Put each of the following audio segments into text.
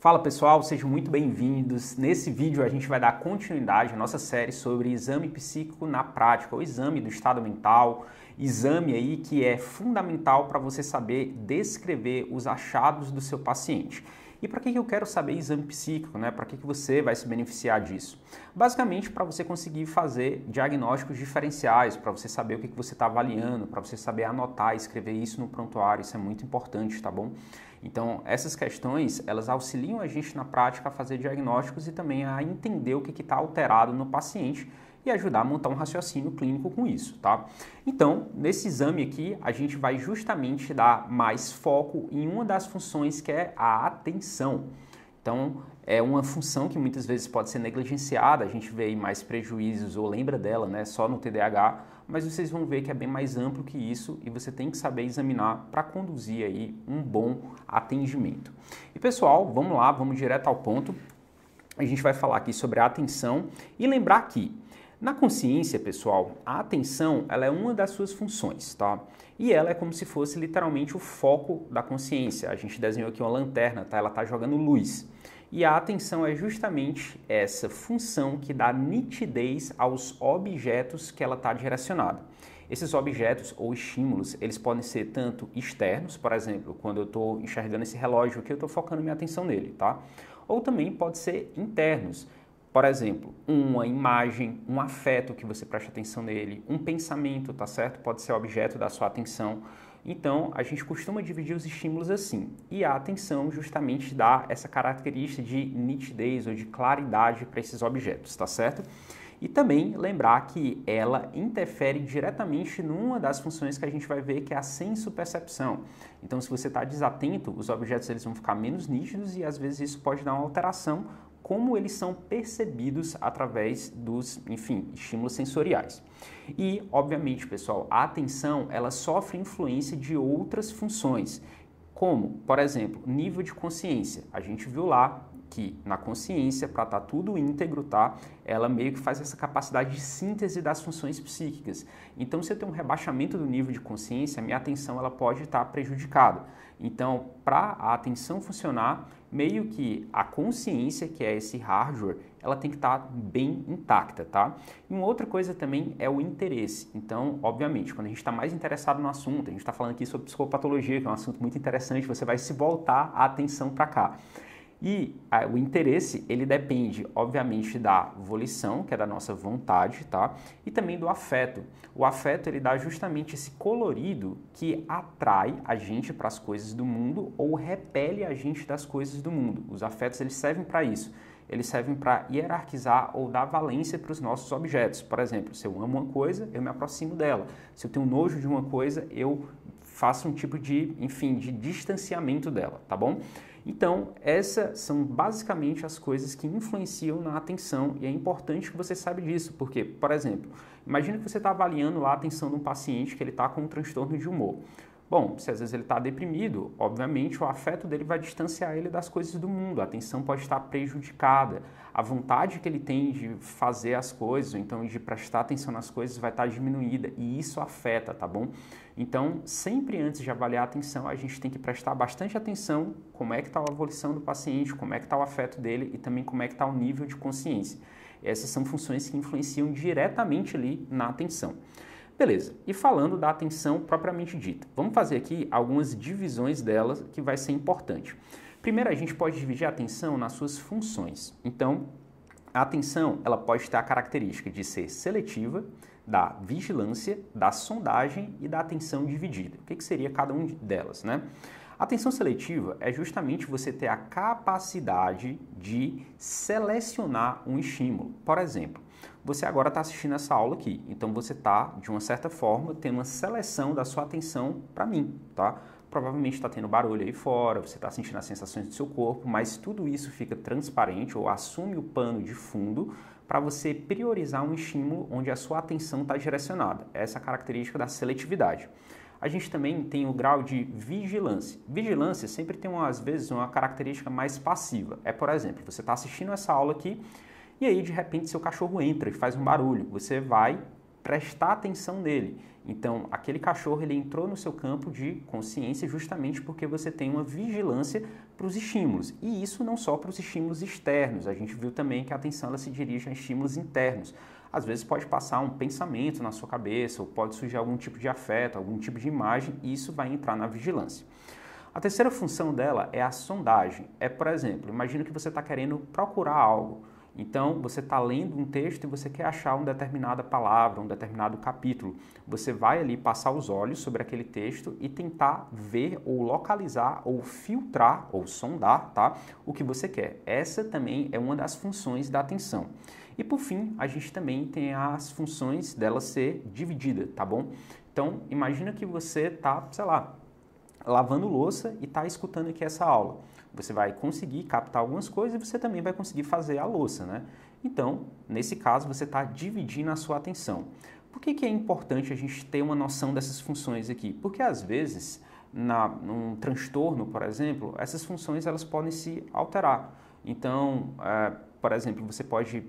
Fala pessoal, sejam muito bem-vindos. Nesse vídeo a gente vai dar continuidade à nossa série sobre exame psíquico na prática, o exame do estado mental, exame aí que é fundamental para você saber descrever os achados do seu paciente. E para que eu quero saber exame psíquico, né? Para que você vai se beneficiar disso? Basicamente para você conseguir fazer diagnósticos diferenciais, para você saber o que você está avaliando, para você saber anotar e escrever isso no prontuário, isso é muito importante, tá bom? Então, essas questões, elas auxiliam a gente na prática a fazer diagnósticos e também a entender o que está alterado no paciente e ajudar a montar um raciocínio clínico com isso, tá? Então, nesse exame aqui, a gente vai justamente dar mais foco em uma das funções que é a atenção. Então, é uma função que muitas vezes pode ser negligenciada, a gente vê aí mais prejuízos ou lembra dela, né, só no TDAH, mas vocês vão ver que é bem mais amplo que isso e você tem que saber examinar para conduzir aí um bom atendimento. E pessoal, vamos lá, vamos direto ao ponto. A gente vai falar aqui sobre a atenção e lembrar que na consciência, pessoal, a atenção ela é uma das suas funções, tá? E ela é como se fosse literalmente o foco da consciência. A gente desenhou aqui uma lanterna, tá? Ela está jogando luz. E a atenção é justamente essa função que dá nitidez aos objetos que ela está direcionada. Esses objetos ou estímulos, eles podem ser tanto externos, por exemplo, quando eu estou enxergando esse relógio aqui, eu estou focando minha atenção nele, tá? Ou também pode ser internos. Por exemplo, uma imagem, um afeto que você presta atenção nele, um pensamento, tá certo? Pode ser objeto da sua atenção. Então, a gente costuma dividir os estímulos assim. E a atenção justamente dá essa característica de nitidez ou de claridade para esses objetos, tá certo? E também lembrar que ela interfere diretamente numa das funções que a gente vai ver, que é a sensopercepção. Então, se você está desatento, os objetos eles vão ficar menos nítidos e às vezes isso pode dar uma alteração como eles são percebidos através dos, enfim, estímulos sensoriais. E, obviamente, pessoal, a atenção, ela sofre influência de outras funções, como, por exemplo, nível de consciência. A gente viu lá que na consciência, para estar tudo íntegro, tá? Ela meio que faz essa capacidade de síntese das funções psíquicas. Então, se eu tenho um rebaixamento do nível de consciência, a minha atenção ela pode estar prejudicada. Então, para a atenção funcionar, meio que a consciência, que é esse hardware, ela tem que estar bem intacta, tá? E uma outra coisa também é o interesse. Então, obviamente, quando a gente está mais interessado no assunto, a gente está falando aqui sobre psicopatologia, que é um assunto muito interessante, você vai se voltar a atenção para cá. E o interesse, ele depende, obviamente, da volição, que é da nossa vontade, tá? E também do afeto. O afeto, ele dá justamente esse colorido que atrai a gente para as coisas do mundo ou repele a gente das coisas do mundo. Os afetos, eles servem para isso. Eles servem para hierarquizar ou dar valência para os nossos objetos. Por exemplo, se eu amo uma coisa, eu me aproximo dela. Se eu tenho nojo de uma coisa, eu faço um tipo de, enfim, de distanciamento dela, tá bom? Então, essas são basicamente as coisas que influenciam na atenção e é importante que você saiba disso, porque, por exemplo, imagina que você está avaliando lá a atenção de um paciente que ele está com um transtorno de humor. Bom, se às vezes ele está deprimido, obviamente o afeto dele vai distanciar ele das coisas do mundo, a atenção pode estar prejudicada, a vontade que ele tem de fazer as coisas, ou então de prestar atenção nas coisas vai estar diminuída e isso afeta, tá bom? Então, sempre antes de avaliar a atenção, a gente tem que prestar bastante atenção como é que está a evolução do paciente, como é que está o afeto dele e também como é que está o nível de consciência. Essas são funções que influenciam diretamente ali na atenção. Beleza, e falando da atenção propriamente dita, vamos fazer aqui algumas divisões delas que vai ser importante. Primeiro, a gente pode dividir a atenção nas suas funções. Então, a atenção ela pode ter a característica de ser seletiva, da vigilância, da sondagem e da atenção dividida. O que seria cada uma delas, né? A atenção seletiva é justamente você ter a capacidade de selecionar um estímulo. Por exemplo, você agora está assistindo essa aula aqui, então você está, de uma certa forma, tendo uma seleção da sua atenção para mim, tá? Provavelmente está tendo barulho aí fora, você está sentindo as sensações do seu corpo, mas tudo isso fica transparente ou assume o pano de fundo para você priorizar um estímulo onde a sua atenção está direcionada. Essa é a característica da seletividade. A gente também tem o grau de vigilância. Vigilância sempre tem, às vezes, uma característica mais passiva. É, por exemplo, você está assistindo essa aula aqui e aí, de repente, seu cachorro entra e faz um barulho. Você vai prestar atenção nele. Então, aquele cachorro ele entrou no seu campo de consciência justamente porque você tem uma vigilância para os estímulos. E isso não só para os estímulos externos, a gente viu também que a atenção ela se dirige a estímulos internos. Às vezes pode passar um pensamento na sua cabeça, ou pode surgir algum tipo de afeto, algum tipo de imagem, e isso vai entrar na vigilância. A terceira função dela é a sondagem. Por exemplo, imagina que você está querendo procurar algo. Então, você está lendo um texto e você quer achar uma determinada palavra, um determinado capítulo. Você vai ali passar os olhos sobre aquele texto e tentar ver ou localizar ou filtrar ou sondar, tá, o que você quer. Essa também é uma das funções da atenção. E por fim, a gente também tem as funções dela ser dividida, tá bom? Então, imagina que você está, sei lá, lavando louça e está escutando aqui essa aula. Você vai conseguir captar algumas coisas e você também vai conseguir fazer a louça, né? Então, nesse caso, você está dividindo a sua atenção. Por que é importante a gente ter uma noção dessas funções aqui? Porque às vezes, num transtorno, por exemplo, essas funções elas podem se alterar. Então, por exemplo, você pode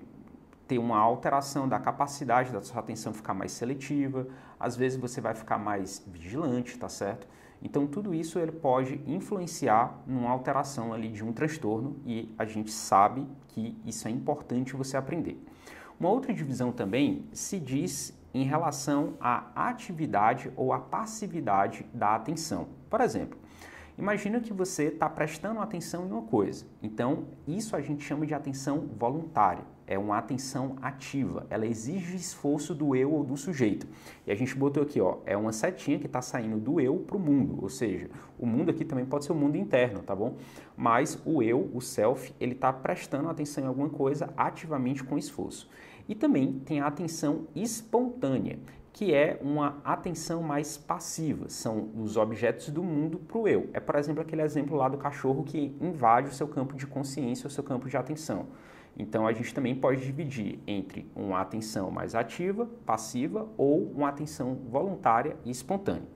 ter uma alteração da capacidade da sua atenção ficar mais seletiva, às vezes você vai ficar mais vigilante, tá certo? Então, tudo isso ele pode influenciar numa alteração ali de um transtorno e a gente sabe que isso é importante você aprender. Uma outra divisão também se diz em relação à atividade ou à passividade da atenção. Por exemplo, imagina que você está prestando atenção em uma coisa. Então, isso a gente chama de atenção voluntária. É uma atenção ativa. Ela exige esforço do eu ou do sujeito. E a gente botou aqui, ó, é uma setinha que está saindo do eu para o mundo. Ou seja, o mundo aqui também pode ser o mundo interno, tá bom? Mas o eu, o self, ele está prestando atenção em alguma coisa ativamente com esforço. E também tem a atenção espontânea, que é uma atenção mais passiva, são os objetos do mundo para o eu. Por exemplo, aquele exemplo lá do cachorro que invade o seu campo de consciência, o seu campo de atenção. Então, a gente também pode dividir entre uma atenção mais ativa, passiva, ou uma atenção voluntária e espontânea.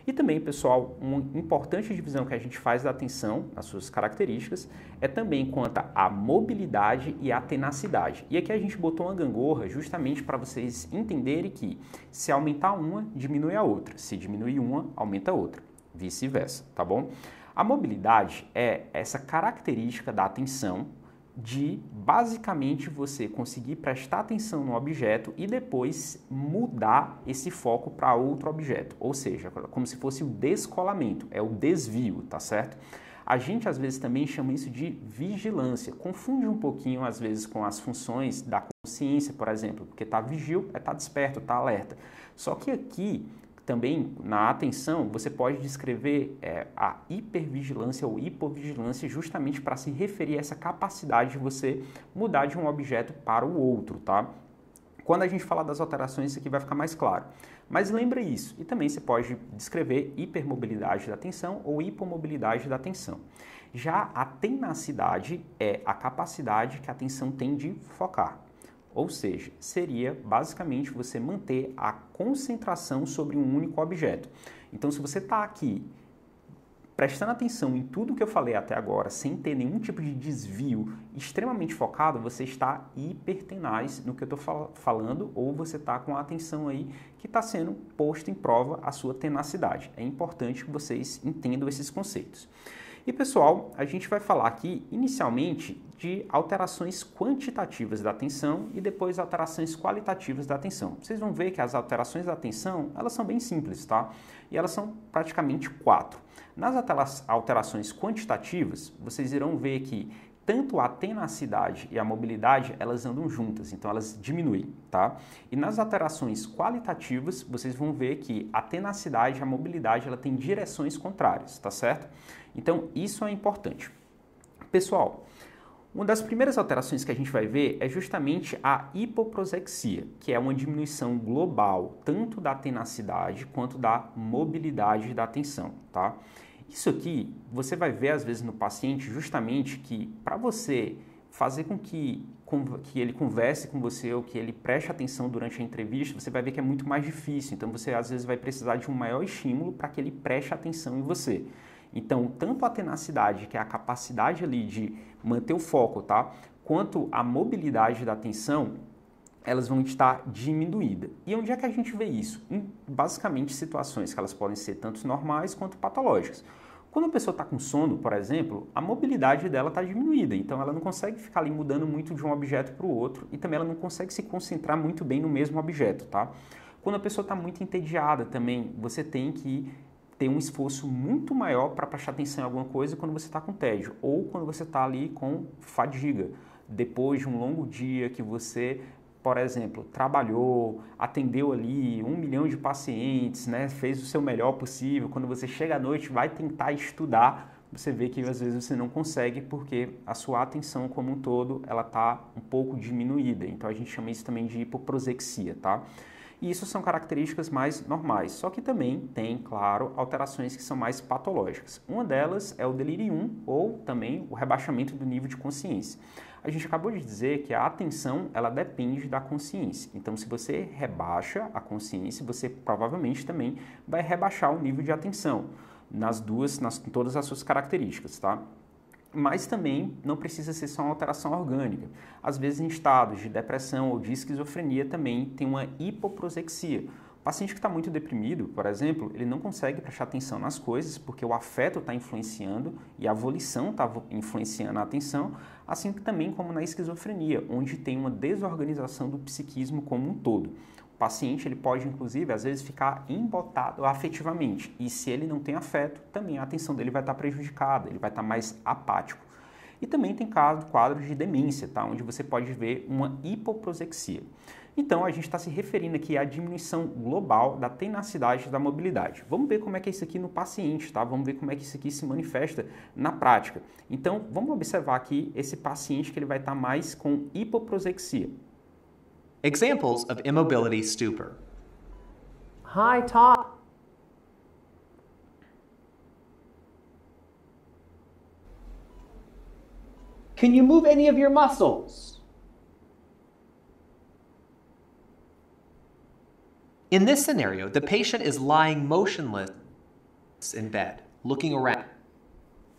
E também, pessoal, uma importante divisão que a gente faz da atenção, as suas características, é também quanto à mobilidade e à tenacidade. E aqui a gente botou uma gangorra justamente para vocês entenderem que se aumentar uma, diminui a outra. Se diminuir uma, aumenta a outra. Vice-versa, tá bom? A mobilidade é essa característica da atenção de basicamente você conseguir prestar atenção no objeto e depois mudar esse foco para outro objeto, ou seja, como se fosse o descolamento, é o desvio, tá certo? A gente às vezes também chama isso de vigilância, confunde um pouquinho às vezes com as funções da consciência, por exemplo, porque tá vigil é tá desperto, tá alerta. Só que aqui também, na atenção, você pode descrever a hipervigilância ou hipovigilância justamente para se referir a essa capacidade de você mudar de um objeto para o outro, tá? Quando a gente falar das alterações, isso aqui vai ficar mais claro. Mas lembra isso. E também você pode descrever hipermobilidade da atenção ou hipomobilidade da atenção. Já a tenacidade é a capacidade que a atenção tem de focar. Ou seja, seria basicamente você manter a concentração sobre um único objeto. Então, se você está aqui prestando atenção em tudo que eu falei até agora, sem ter nenhum tipo de desvio, extremamente focado, você está hipertenaz no que eu estou falando, ou você está com a atenção aí que está sendo posta em prova a sua tenacidade. É importante que vocês entendam esses conceitos. E pessoal, a gente vai falar aqui inicialmente de alterações quantitativas da atenção e depois alterações qualitativas da atenção. Vocês vão ver que as alterações da atenção, elas são bem simples, tá? E elas são praticamente 4. Nas alterações quantitativas, vocês irão ver que tanto a tenacidade e a mobilidade, elas andam juntas, então elas diminuem, tá? E nas alterações qualitativas, vocês vão ver que a tenacidade e a mobilidade, ela tem direções contrárias, tá certo? Então, isso é importante. Pessoal, uma das primeiras alterações que a gente vai ver é justamente a hipoprosexia, que é uma diminuição global, tanto da tenacidade quanto da mobilidade da atenção, tá? Isso aqui, você vai ver às vezes no paciente justamente que para você fazer com que ele converse com você ou que ele preste atenção durante a entrevista, você vai ver que é muito mais difícil. Então, você às vezes vai precisar de um maior estímulo para que ele preste atenção em você. Então, tanto a tenacidade, que é a capacidade ali de manter o foco, tá? Quanto a mobilidade da atenção, elas vão estar diminuídas. E onde é que a gente vê isso? Em basicamente situações que elas podem ser tanto normais quanto patológicas. Quando a pessoa está com sono, por exemplo, a mobilidade dela está diminuída, então ela não consegue ficar ali mudando muito de um objeto para o outro e também ela não consegue se concentrar muito bem no mesmo objeto, tá? Quando a pessoa está muito entediada também, você tem que ter um esforço muito maior para prestar atenção em alguma coisa quando você está com tédio ou quando você está ali com fadiga. Depois de um longo dia que você, por exemplo, trabalhou, atendeu ali 1 milhão de pacientes, né, fez o seu melhor possível, quando você chega à noite vai tentar estudar, você vê que às vezes você não consegue porque a sua atenção como um todo ela está um pouco diminuída. Então a gente chama isso também de hipoprosexia, tá? E isso são características mais normais, só que também tem, claro, alterações que são mais patológicas. Uma delas é o delirium ou também o rebaixamento do nível de consciência. A gente acabou de dizer que a atenção, ela depende da consciência. Então, se você rebaixa a consciência, você provavelmente também vai rebaixar o nível de atenção em todas as suas características, tá? Mas também não precisa ser só uma alteração orgânica. Às vezes, em estados de depressão ou de esquizofrenia, também tem uma hipoprosexia. O paciente que está muito deprimido, por exemplo, ele não consegue prestar atenção nas coisas porque o afeto está influenciando e a volição está influenciando a atenção, assim que também como na esquizofrenia, onde tem uma desorganização do psiquismo como um todo. O paciente ele pode, inclusive, às vezes ficar embotado afetivamente e se ele não tem afeto, também a atenção dele vai estar prejudicada, ele vai estar mais apático. E também tem quadros de demência, tá? Onde você pode ver uma hipoprosexia. Então, a gente está se referindo aqui à diminuição global da tenacidade da mobilidade. Vamos ver como é que é isso aqui no paciente, tá? Vamos ver como é que isso aqui se manifesta na prática. Então, vamos observar aqui esse paciente que ele vai estar mais com hipoprosexia. Examples of immobility stupor. Hi, Tom. Can you move any of your muscles? In this scenario, the patient is lying motionless in bed, looking around.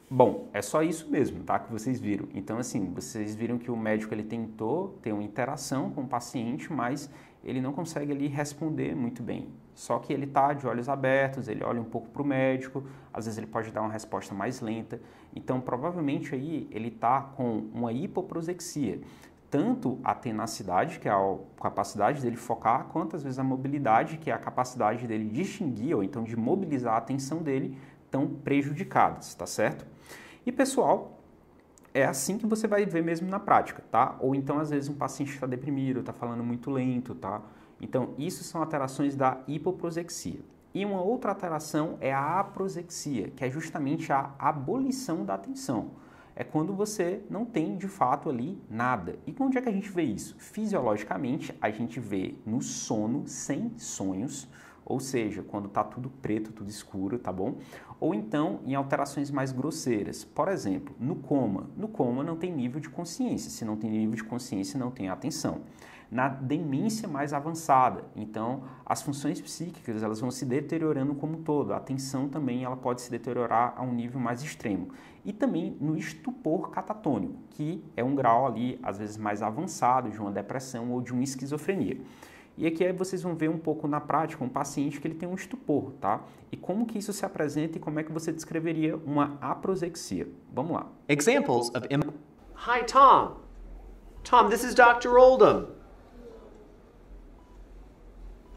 Bom, é só isso mesmo, tá? Que vocês viram. Então, assim, vocês viram que o médico ele tentou ter uma interação com o paciente, mas ele não consegue ali responder muito bem. Só que ele tá de olhos abertos, ele olha um pouco para o médico, às vezes ele pode dar uma resposta mais lenta. Então, provavelmente aí ele tá com uma hipoprosexia. Tanto a tenacidade, que é a capacidade dele focar, quanto às vezes a mobilidade, que é a capacidade dele distinguir ou então de mobilizar a atenção dele, estão prejudicadas, tá certo? E pessoal, é assim que você vai ver mesmo na prática, tá? Ou então às vezes um paciente está deprimido, está falando muito lento, tá? Então isso são alterações da hipoprosexia. E uma outra alteração é a aprosexia, que é justamente a abolição da atenção. É quando você não tem de fato ali nada. E onde é que a gente vê isso? Fisiologicamente, a gente vê no sono sem sonhos, ou seja, quando está tudo preto, tudo escuro, tá bom? Ou então em alterações mais grosseiras. Por exemplo, no coma. No coma não tem nível de consciência. Se não tem nível de consciência, não tem atenção. Na demência mais avançada, então as funções psíquicas elas vão se deteriorando como um todo. A atenção também ela pode se deteriorar a um nível mais extremo. E também no estupor catatônico, que é um grau ali, às vezes mais avançado de uma depressão ou de uma esquizofrenia. E aqui vocês vão ver um pouco na prática um paciente que ele tem um estupor, tá? E como que isso se apresenta e como é que você descreveria uma aprosexia. Vamos lá. Examples of Hi, Tom. Tom, this is Dr. Oldham.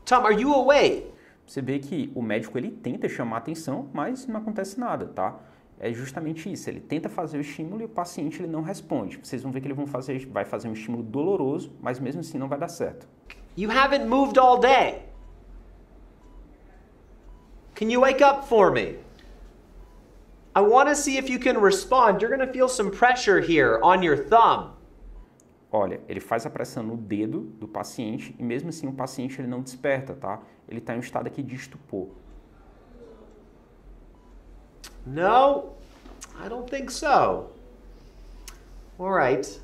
Tom, are you awake? Você vê que o médico ele tenta chamar a atenção, mas não acontece nada, tá? É justamente isso, ele tenta fazer o estímulo e o paciente ele não responde. Vocês vão ver que ele vai fazer um estímulo doloroso, mas mesmo assim não vai dar certo. You haven't moved all day. Can you wake up for me? I want to see if you can respond. You're going to feel some pressure here on your thumb. Olha, ele faz a pressão no dedo do paciente e mesmo assim o paciente ele não desperta, tá? Ele está em um estado aqui de estupor. No, I don't think so. All right.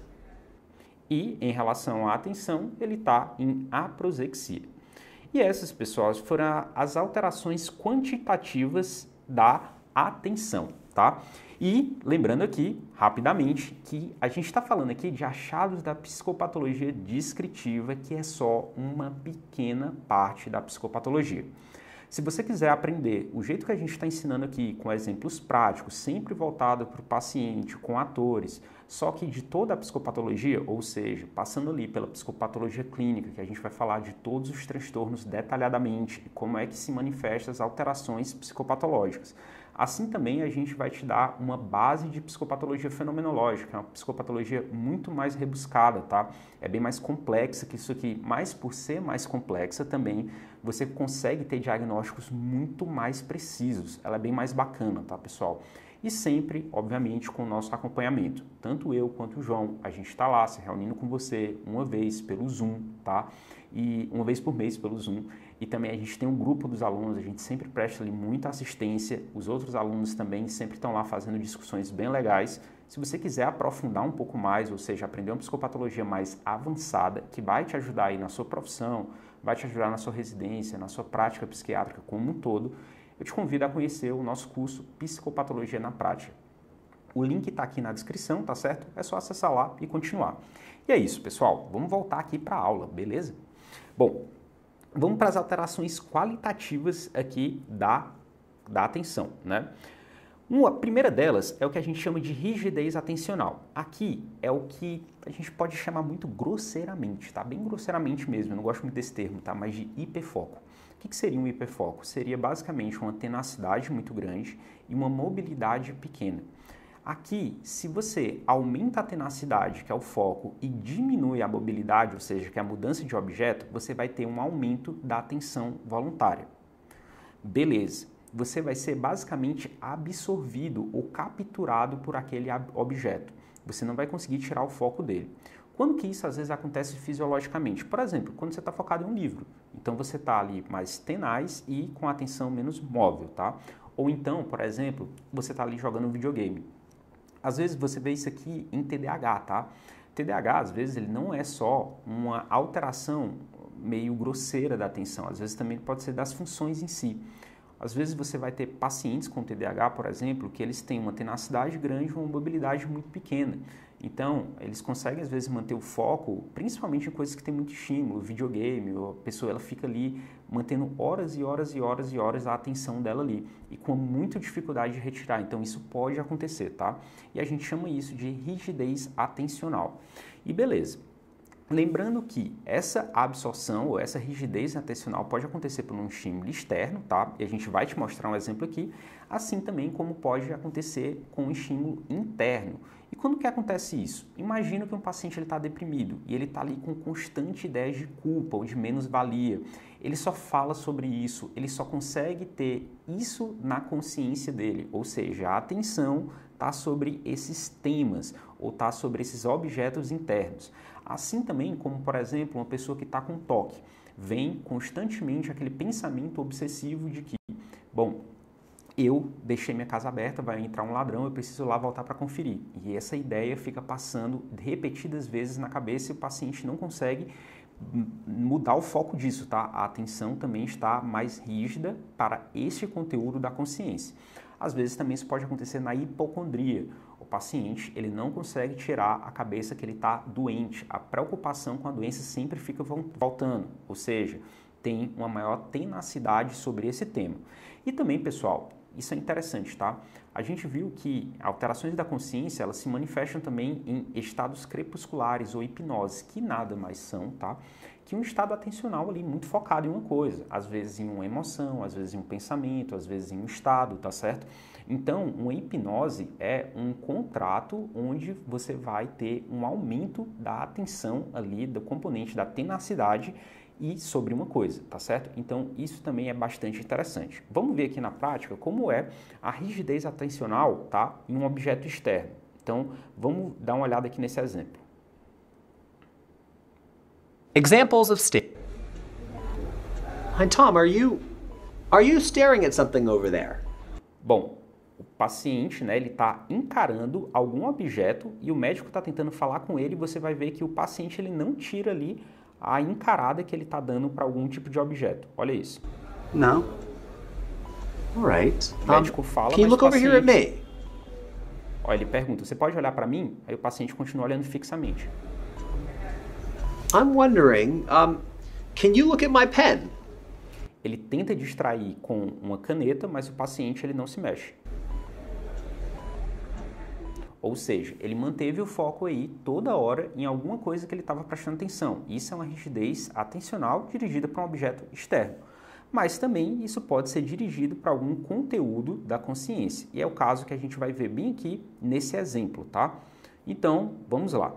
E em relação à atenção, ele está em aprosexia. E essas, pessoal, foram as alterações quantitativas da atenção, tá? E lembrando aqui, rapidamente, que a gente está falando aqui de achados da psicopatologia descritiva, que é só uma pequena parte da psicopatologia. Se você quiser aprender o jeito que a gente está ensinando aqui, com exemplos práticos, sempre voltado para o paciente, com atores, só que de toda a psicopatologia, ou seja, passando ali pela psicopatologia clínica, que a gente vai falar de todos os transtornos detalhadamente e como é que se manifestam as alterações psicopatológicas. Assim também a gente vai te dar uma base de psicopatologia fenomenológica, uma psicopatologia muito mais rebuscada, tá? É bem mais complexa que isso aqui, mas por ser mais complexa também, você consegue ter diagnósticos muito mais precisos. Ela é bem mais bacana, tá, pessoal? E sempre, obviamente, com o nosso acompanhamento. Tanto eu quanto o João, a gente está lá se reunindo com você uma vez pelo Zoom, tá? E uma vez por mês pelo Zoom. E também a gente tem um grupo dos alunos, a gente sempre presta ali muita assistência. Os outros alunos também sempre estão lá fazendo discussões bem legais. Se você quiser aprofundar um pouco mais, ou seja, aprender uma psicopatologia mais avançada, que vai te ajudar aí na sua profissão, vai te ajudar na sua residência, na sua prática psiquiátrica como um todo, eu te convido a conhecer o nosso curso Psicopatologia na Prática. O link está aqui na descrição, tá certo? É só acessar lá e continuar. E é isso, pessoal. Vamos voltar aqui para a aula, beleza? Bom, vamos para as alterações qualitativas aqui da atenção, né? A primeira delas é o que a gente chama de rigidez atencional. Aqui é o que a gente pode chamar muito grosseiramente, tá? Bem grosseiramente mesmo, eu não gosto muito desse termo, tá? Mas de hiperfoco. O que seria um hiperfoco? Seria basicamente uma tenacidade muito grande e uma mobilidade pequena. Aqui, se você aumenta a tenacidade, que é o foco, e diminui a mobilidade, ou seja, que é a mudança de objeto, você vai ter um aumento da atenção voluntária. Beleza. Você vai ser basicamente absorvido ou capturado por aquele objeto. Você não vai conseguir tirar o foco dele. Quando que isso às vezes acontece fisiologicamente? Por exemplo, quando você está focado em um livro. Então você está ali mais tenaz e com a atenção menos móvel, tá? Ou então, por exemplo, você está ali jogando um videogame. Às vezes você vê isso aqui em TDAH, tá? TDAH, às vezes, ele não é só uma alteração meio grosseira da atenção. Às vezes também pode ser das funções em si. Às vezes você vai ter pacientes com TDAH, por exemplo, que eles têm uma tenacidade grande e uma mobilidade muito pequena. Então, eles conseguem, às vezes, manter o foco, principalmente em coisas que tem muito estímulo, videogame, a pessoa ela fica ali mantendo horas e horas e horas e horas a atenção dela ali, e com muita dificuldade de retirar. Então, isso pode acontecer, tá? E a gente chama isso de rigidez atencional. E beleza. Lembrando que essa absorção ou essa rigidez atencional pode acontecer por um estímulo externo, tá? E a gente vai te mostrar um exemplo aqui, assim também como pode acontecer com um estímulo interno. E quando que acontece isso? Imagina que um paciente está deprimido e ele está ali com constante ideias de culpa ou de menos-valia. Ele só fala sobre isso, ele só consegue ter isso na consciência dele, ou seja, a atenção está sobre esses temas ou está sobre esses objetos internos. Assim também como, por exemplo, uma pessoa que está com toque, vem constantemente aquele pensamento obsessivo de que, bom, eu deixei minha casa aberta, vai entrar um ladrão, eu preciso lá voltar para conferir. E essa ideia fica passando repetidas vezes na cabeça e o paciente não consegue mudar o foco disso, tá? A atenção também está mais rígida para este conteúdo da consciência. Às vezes também isso pode acontecer na hipocondria. O paciente ele não consegue tirar a cabeça que ele está doente. A preocupação com a doença sempre fica voltando, ou seja, tem uma maior tenacidade sobre esse tema. E também, pessoal, isso é interessante, tá? A gente viu que alterações da consciência, elas se manifestam também em estados crepusculares ou hipnose, que nada mais são, tá? Que um estado atencional ali muito focado em uma coisa, às vezes em uma emoção, às vezes em um pensamento, às vezes em um estado, tá certo? Então, uma hipnose é um contrato onde você vai ter um aumento da atenção ali, do componente da tenacidade e sobre uma coisa, tá certo? Então, isso também é bastante interessante. Vamos ver aqui na prática como é a rigidez atencional, tá? Em um objeto externo. Então, vamos dar uma olhada aqui nesse exemplo. Examples of Hi, Tom, are you staring at something over there? Bom, o paciente, né, ele está encarando algum objeto e o médico está tentando falar com ele e você vai ver que o paciente ele não tira ali a encarada que ele está dando para algum tipo de objeto. Olha isso. No. All right. O médico fala, Can you mas look o over here at paciente... me? Ó, ele pergunta, você pode olhar para mim? Aí o paciente continua olhando fixamente. I'm wondering, can you look at my pen? Ele tenta distrair com uma caneta, mas o paciente ele não se mexe. Ou seja, ele manteve o foco aí toda hora em alguma coisa que ele estava prestando atenção. Isso é uma rigidez atencional dirigida para um objeto externo. Mas também isso pode ser dirigido para algum conteúdo da consciência. E é o caso que a gente vai ver bem aqui nesse exemplo, tá? Então, vamos lá.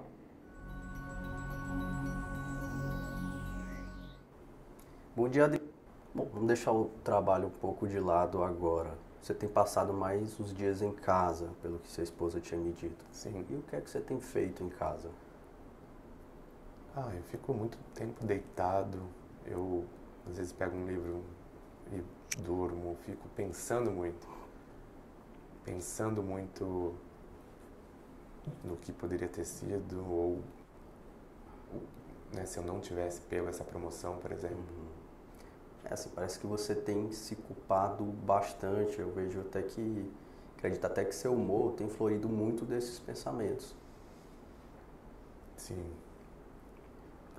Bom dia, Bom, vamos deixar o trabalho um pouco de lado agora. Você tem passado mais os dias em casa, pelo que sua esposa tinha me dito. Sim. E o que é que você tem feito em casa? Eu fico muito tempo deitado. Eu, às vezes, pego um livro e durmo. Fico pensando muito. Pensando muito no que poderia ter sido ou né, se eu não tivesse pego essa promoção, por exemplo. Assim, parece que você tem se culpado bastante. Eu vejo até que, acredito até que seu humor tem florido muito desses pensamentos. Sim.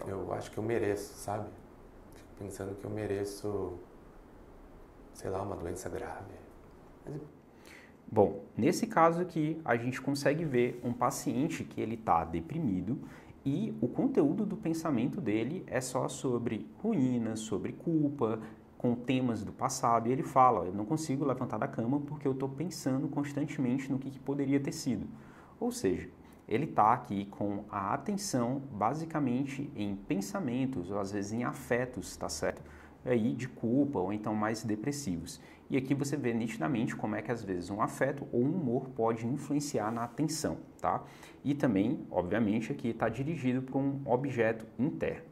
Eu acho que eu mereço, sabe? Fico pensando que eu mereço, sei lá, uma doença grave. Bom, nesse caso aqui, a gente consegue ver um paciente que ele está deprimido e o conteúdo do pensamento dele é só sobre ruínas, sobre culpa, com temas do passado. E ele fala, eu não consigo levantar da cama porque eu estou pensando constantemente no que poderia ter sido. Ou seja, ele está aqui com a atenção basicamente em pensamentos, ou às vezes em afetos, tá certo? Aí de culpa, ou então mais depressivos. E aqui você vê nitidamente como é que às vezes um afeto ou um humor pode influenciar na atenção, tá? E também, obviamente, aqui está dirigido para um objeto interno.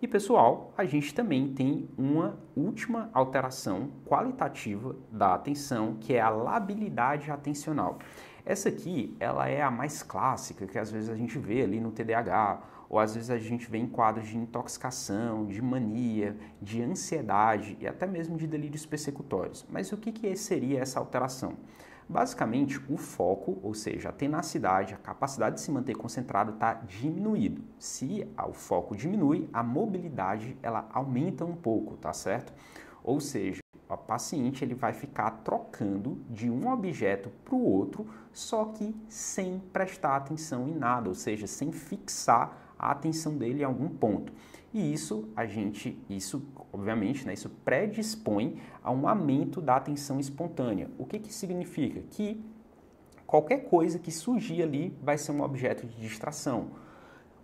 E pessoal, a gente também tem uma última alteração qualitativa da atenção, que é a labilidade atencional. Essa aqui, ela é a mais clássica, que às vezes a gente vê ali no TDAH, ou às vezes a gente vê em quadros de intoxicação, de mania, de ansiedade e até mesmo de delírios persecutórios. Mas o que seria essa alteração? Basicamente, o foco, ou seja, a tenacidade, a capacidade de se manter concentrado está diminuído. Se o foco diminui, a mobilidade ela aumenta um pouco, tá certo? Ou seja, o paciente ele vai ficar trocando de um objeto para o outro, só que sem prestar atenção em nada, ou seja, sem fixar a atenção dele em algum ponto. E isso obviamente, né, isso predispõe a um aumento da atenção espontânea. O que significa? Que qualquer coisa que surgir ali vai ser um objeto de distração.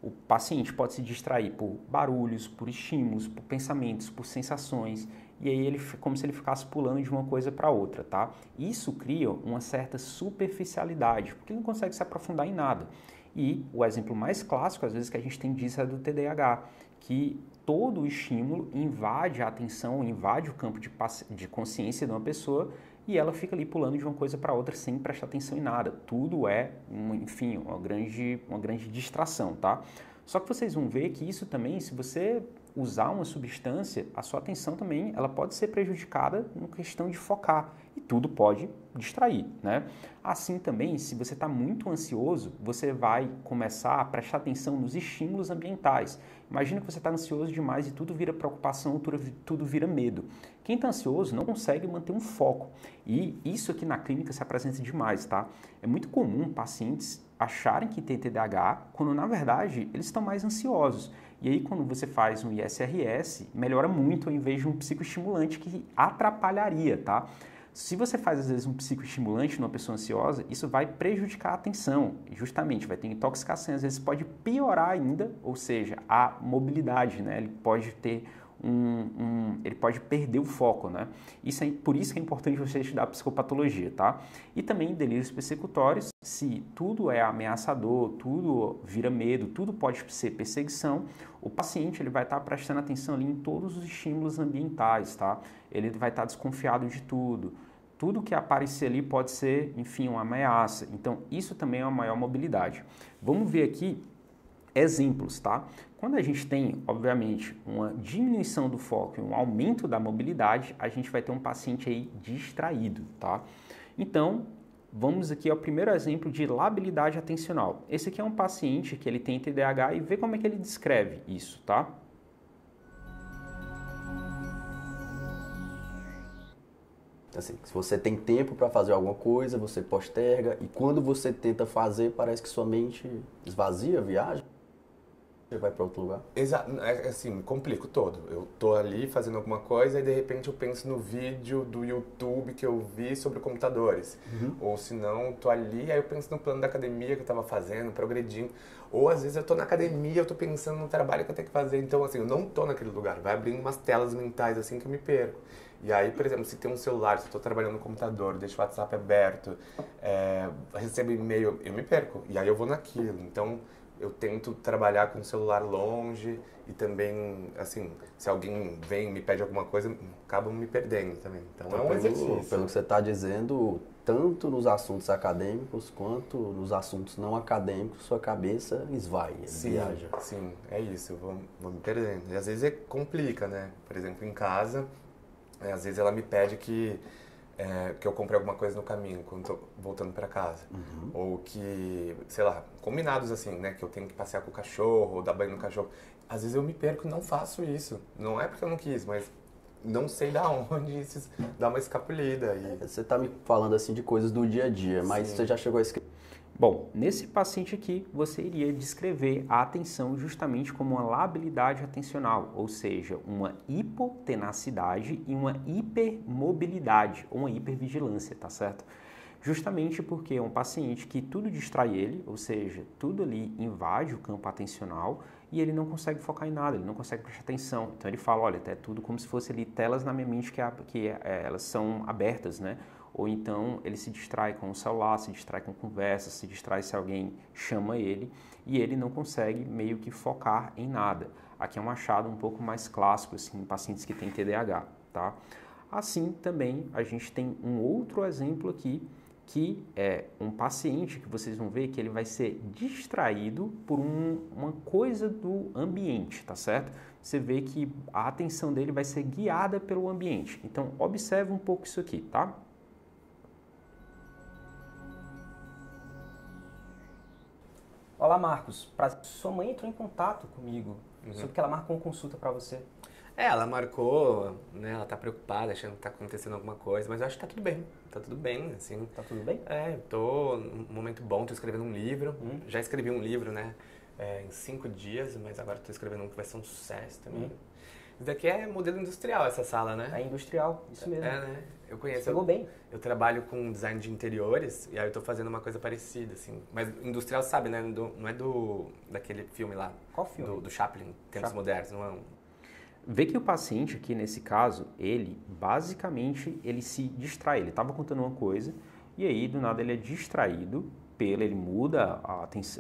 O paciente pode se distrair por barulhos, por estímulos, por pensamentos, por sensações, e aí ele como se ele ficasse pulando de uma coisa para outra, tá? Isso cria uma certa superficialidade, porque ele não consegue se aprofundar em nada. E o exemplo mais clássico, às vezes, que a gente tem disso é do TDAH, que todo o estímulo invade a atenção, invade o campo de consciência de uma pessoa e ela fica ali pulando de uma coisa para outra sem prestar atenção em nada. Tudo é, enfim, uma grande distração, tá? Só que vocês vão ver que isso também, se você usar uma substância, a sua atenção também ela pode ser prejudicada na questão de focar e tudo pode distrair, né? Assim também, se você está muito ansioso, você vai começar a prestar atenção nos estímulos ambientais. Imagina que você está ansioso demais e tudo vira preocupação, tudo vira medo. Quem está ansioso não consegue manter um foco e isso aqui na clínica se apresenta demais, tá? É muito comum pacientes acharem que tem TDAH quando na verdade eles estão mais ansiosos. E aí quando você faz um ISRS, melhora muito ao invés de um psicoestimulante que atrapalharia, tá? Se você faz, às vezes, um psicoestimulante numa pessoa ansiosa, isso vai prejudicar a atenção, justamente, vai ter intoxicação, às vezes pode piorar ainda, ou seja, a mobilidade, né? Ele pode ter ele pode perder o foco, né? Por isso que é importante você estudar psicopatologia, tá? E também delírios persecutórios, se tudo é ameaçador, tudo vira medo, tudo pode ser perseguição, o paciente ele vai estar prestando atenção ali em todos os estímulos ambientais, tá? Ele vai estar desconfiado de tudo. Tudo que aparecer ali pode ser, enfim, uma ameaça. Então, isso também é uma maior mobilidade. Vamos ver aqui exemplos, tá? Quando a gente tem, obviamente, uma diminuição do foco e um aumento da mobilidade, a gente vai ter um paciente aí distraído, tá? Então, vamos aqui ao primeiro exemplo de labilidade atencional. Esse aqui é um paciente que ele tem TDAH e vê como é que ele descreve isso, tá? Assim, se você tem tempo para fazer alguma coisa, você posterga, e quando você tenta fazer, parece que sua mente esvazia, viaja, você vai para outro lugar. Exato, assim, complico todo. Eu tô ali fazendo alguma coisa e de repente eu penso no vídeo do YouTube que eu vi sobre computadores. Ou se não, tô ali, aí eu penso no plano da academia que eu tava fazendo, progredindo. Ou às vezes eu tô na academia, eu tô pensando no trabalho que eu tenho que fazer. Então, assim, eu não tô naquele lugar. Vai abrindo umas telas mentais assim que eu me perco. E aí, por exemplo, se tem um celular, se eu tô trabalhando no computador, deixo o WhatsApp aberto, recebo e-mail, eu me perco. E aí eu vou naquilo. Então, eu tento trabalhar com o celular longe e também, assim, se alguém vem e me pede alguma coisa, acabo me perdendo também. Então é um exercício. Pelo que você está dizendo, tanto nos assuntos acadêmicos quanto nos assuntos não acadêmicos, sua cabeça esvai, viaja. Sim, é isso, eu vou me perdendo. E às vezes complica, né? Por exemplo, em casa, às vezes ela me pede que eu compre alguma coisa no caminho, quando tô voltando para casa. Ou que, sei lá, combinados assim, né? Que eu tenho que passear com o cachorro, ou dar banho no cachorro. Às vezes eu me perco e não faço isso. Não é porque eu não quis, mas não sei da onde isso dá uma escapulida. Você está me falando assim de coisas do dia a dia, mas você já chegou a escrever? Bom, nesse paciente aqui, você iria descrever a atenção justamente como uma labilidade atencional, ou seja, uma hipotenacidade e uma hipermobilidade, ou uma hipervigilância, tá certo? Justamente porque é um paciente que tudo distrai ele, ou seja, tudo ali invade o campo atencional e ele não consegue focar em nada, ele não consegue prestar atenção. Então ele fala, olha, é tudo como se fosse ali telas na minha mente que elas são abertas, né? Ou então ele se distrai com o celular, se distrai com conversa, se distrai se alguém chama ele e ele não consegue meio que focar em nada. Aqui é um achado um pouco mais clássico assim, em pacientes que têm TDAH, tá? Assim também a gente tem um outro exemplo aqui que é um paciente que vocês vão ver que ele vai ser distraído por uma coisa do ambiente, tá certo? Você vê que a atenção dele vai ser guiada pelo ambiente. Então observe um pouco isso aqui, tá? Olá, Marcos. Sua mãe entrou em contato comigo sobre que ela marcou uma consulta para você. Ela marcou, né? Ela tá preocupada, achando que tá acontecendo alguma coisa, mas eu acho que tá tudo bem, assim. Tá tudo bem? Tô num momento bom, tô escrevendo um livro, já escrevi um livro, né? Em 5 dias, mas agora tô escrevendo um que vai ser um sucesso também. Isso daqui é modelo industrial, essa sala, né? É industrial, isso mesmo. Né? Eu conheço. Você pegou bem. Eu trabalho com design de interiores e aí eu tô fazendo uma coisa parecida, assim. Mas industrial, sabe, né? Não é daquele filme lá. Qual filme? Do Chaplin, Tempos Modernos, não é um... Vê que o paciente aqui nesse caso, ele basicamente ele se distrai, ele estava contando uma coisa e aí do nada ele é distraído ele muda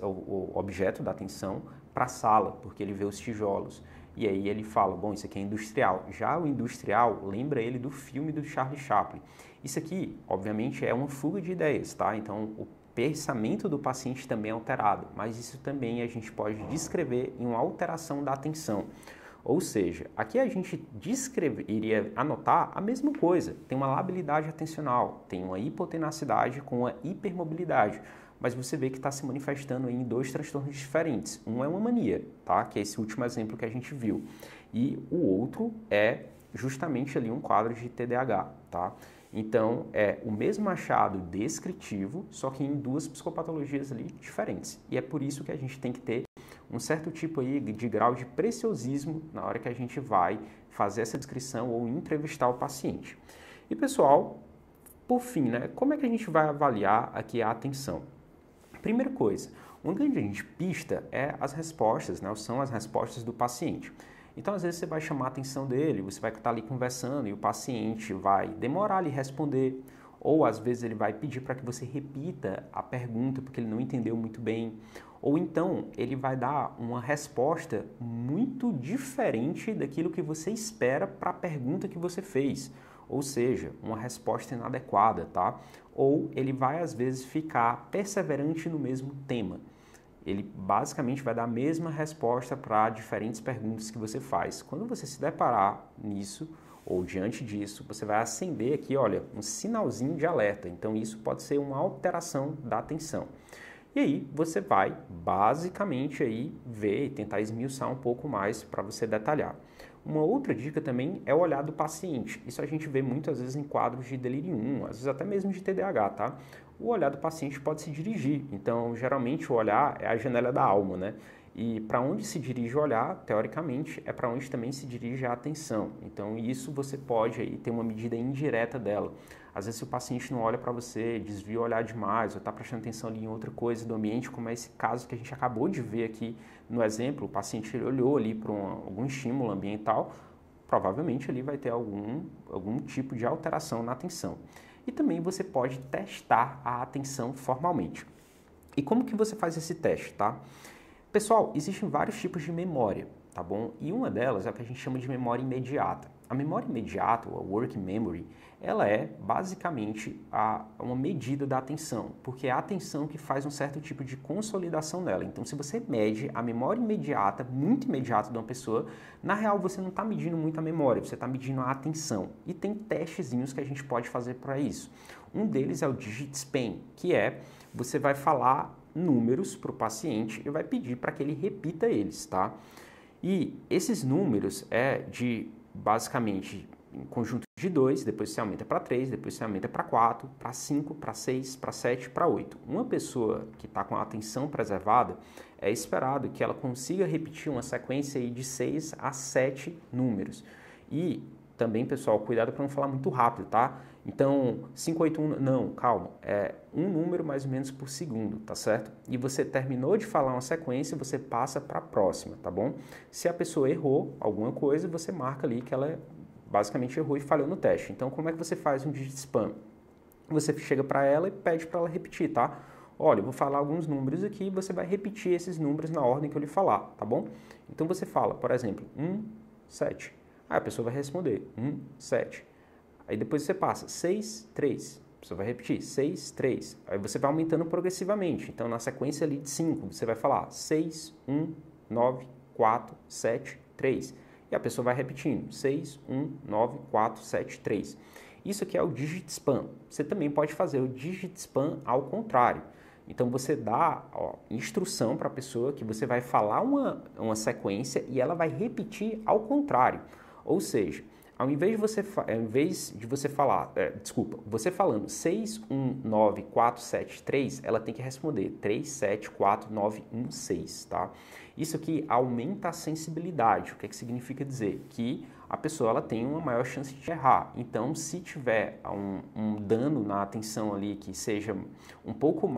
o objeto da atenção para a sala, porque ele vê os tijolos. E aí ele fala, bom, isso aqui é industrial. Já o industrial lembra ele do filme do Charlie Chaplin. Isso aqui, obviamente, é uma fuga de ideias, tá? Então, o pensamento do paciente também é alterado, mas isso também a gente pode descrever em uma alteração da atenção. Ou seja, aqui a gente iria anotar a mesma coisa. Tem uma labilidade atencional, tem uma hipotenacidade com uma hipermobilidade. Mas você vê que está se manifestando em 2 transtornos diferentes. Um é uma mania, tá? Que é esse último exemplo que a gente viu. E o outro é justamente ali um quadro de TDAH, tá? Então, é o mesmo achado descritivo, só que em 2 psicopatologias ali diferentes. E é por isso que a gente tem que ter um certo tipo aí de grau de preciosismo na hora que a gente vai fazer essa descrição ou entrevistar o paciente. E pessoal, por fim, né, como é que a gente vai avaliar aqui a atenção? Primeira coisa, uma grande pista é as respostas, né, são as respostas do paciente. Então, às vezes, você vai chamar a atenção dele, você vai estar ali conversando e o paciente vai demorar ali responder, ou às vezes ele vai pedir para que você repita a pergunta porque ele não entendeu muito bem, ou então ele vai dar uma resposta muito diferente daquilo que você espera para a pergunta que você fez, ou seja, uma resposta inadequada, tá? Ou ele vai às vezes ficar perseverante no mesmo tema. Ele basicamente vai dar a mesma resposta para diferentes perguntas que você faz. Quando você se deparar nisso, ou diante disso, você vai acender aqui, olha, um sinalzinho de alerta. Então, isso pode ser uma alteração da atenção. E aí, você vai basicamente aí ver e tentar esmiuçar um pouco mais para você detalhar. Uma outra dica também é o olhar do paciente. Isso a gente vê muitas vezes em quadros de delírio 1, às vezes até mesmo de TDAH, tá? O olhar do paciente pode se dirigir. Então, geralmente, o olhar é a janela da alma, né? E para onde se dirige o olhar, teoricamente, é para onde também se dirige a atenção. Então, isso você pode aí ter uma medida indireta dela. Às vezes, se o paciente não olha para você, desvia o olhar demais, ou está prestando atenção ali em outra coisa do ambiente, como é esse caso que a gente acabou de ver aqui no exemplo, o paciente ele olhou ali para algum estímulo ambiental, provavelmente ele vai ter algum tipo de alteração na atenção. E também você pode testar a atenção formalmente. E como que você faz esse teste, tá? Pessoal, existem vários tipos de memória, tá bom? E uma delas é o que a gente chama de memória imediata. A memória imediata, ou a working memory, ela é basicamente uma medida da atenção, porque é a atenção que faz um certo tipo de consolidação nela. Então, se você mede a memória imediata, muito imediata de uma pessoa, na real você não está medindo muito a memória, você está medindo a atenção. E tem testezinhos que a gente pode fazer para isso. Um deles é o DigitSpan, que é, você vai falar números para o paciente e vai pedir para que ele repita eles, tá? E esses números é de, basicamente, em conjunto de 2, depois você aumenta para 3, depois você aumenta para 4, para 5, para 6, para 7, para 8. Uma pessoa que está com a atenção preservada, é esperado que ela consiga repetir uma sequência aí de 6 a 7 números. E também, pessoal, cuidado para não falar muito rápido, tá? Então, 581, não, calma, é um número mais ou menos por segundo, tá certo? E você terminou de falar uma sequência, você passa para a próxima, tá bom? Se a pessoa errou alguma coisa, você marca ali que ela basicamente errou e falhou no teste. Então, como é que você faz um DigitSpan? Você chega para ela e pede para ela repetir, tá? Olha, eu vou falar alguns números aqui e você vai repetir esses números na ordem que eu lhe falar, tá bom? Então, você fala, por exemplo, 1, 7. Aí a pessoa vai responder 1, 7. Aí depois você passa 6, 3. A pessoa vai repetir 6, 3. Aí você vai aumentando progressivamente. Então, na sequência ali de 5, você vai falar 6, 1, 9, 4, 7, 3. E a pessoa vai repetindo 6, 1, 9, 4, 7, 3. Isso aqui é o DigitSpan. Você também pode fazer o DigitSpan ao contrário. Então, você dá instrução para a pessoa que você vai falar uma sequência e ela vai repetir ao contrário. Ou seja, ao invés de você falar, você falando 6, 1, 9, 4, 7, 3, ela tem que responder 3, 7, 4, 9, 1, 6, tá? Isso aqui aumenta a sensibilidade. O que é que significa dizer? Que a pessoa ela tem uma maior chance de errar. Então, se tiver um dano na atenção ali que seja um pouco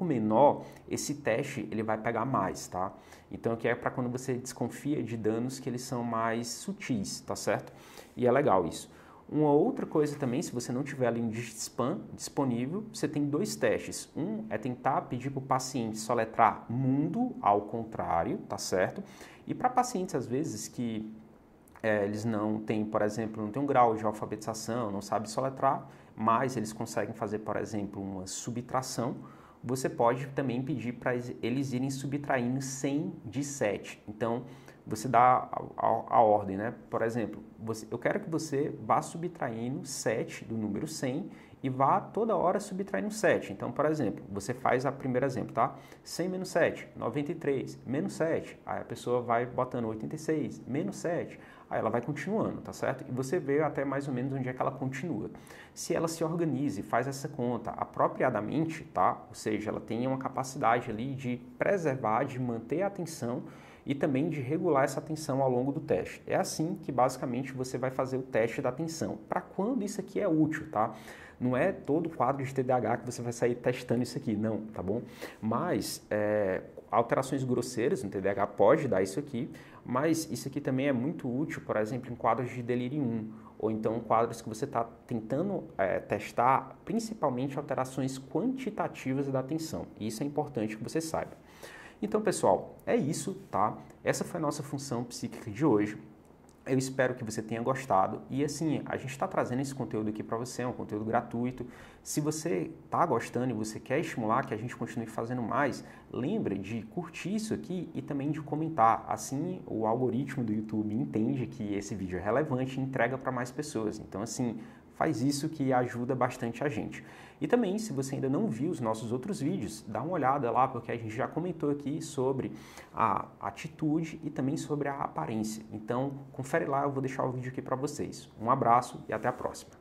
menor, esse teste ele vai pegar mais, tá? Então, aqui é para quando você desconfia de danos que eles são mais sutis, tá certo? E é legal isso. Uma outra coisa também, se você não tiver ali um DigitSpan disponível, você tem dois testes. Um é tentar pedir para o paciente soletrar mundo ao contrário, tá certo? E para pacientes, às vezes, que eles não têm, por exemplo, não têm um grau de alfabetização, não sabem soletrar, mas eles conseguem fazer, por exemplo, uma subtração, você pode também pedir para eles irem subtraindo 100 de 7. Então, você dá a ordem, né? Por exemplo, eu quero que você vá subtraindo 7 do número 100 e vá toda hora subtraindo 7. Então, por exemplo, você faz o primeiro exemplo, tá? 100 menos 7, 93, menos 7. Aí a pessoa vai botando 86, menos 7. Aí ela vai continuando, tá certo? E você vê até mais ou menos onde é que ela continua. Se ela se organize, faz essa conta apropriadamente, tá? Ou seja, ela tem uma capacidade ali de preservar, de manter a atenção e também de regular essa atenção ao longo do teste. É assim que basicamente você vai fazer o teste da atenção. Para quando isso aqui é útil, tá? Não é todo quadro de TDAH que você vai sair testando isso aqui, não, tá bom? Mas alterações grosseiras no TDAH pode dar isso aqui, mas isso aqui também é muito útil, por exemplo, em quadros de delírio 1, ou então quadros que você está tentando testar, principalmente alterações quantitativas da atenção. E isso é importante que você saiba. Então, pessoal, é isso, tá? Essa foi a nossa função psíquica de hoje. Eu espero que você tenha gostado e assim, a gente está trazendo esse conteúdo aqui para você, é um conteúdo gratuito. Se você está gostando e você quer estimular que a gente continue fazendo mais, lembre de curtir isso aqui e também de comentar. Assim, o algoritmo do YouTube entende que esse vídeo é relevante e entrega para mais pessoas. Então assim, faz isso que ajuda bastante a gente. E também, se você ainda não viu os nossos outros vídeos, dá uma olhada lá, porque a gente já comentou aqui sobre a atitude e também sobre a aparência. Então, confere lá, eu vou deixar o vídeo aqui para vocês. Um abraço e até a próxima.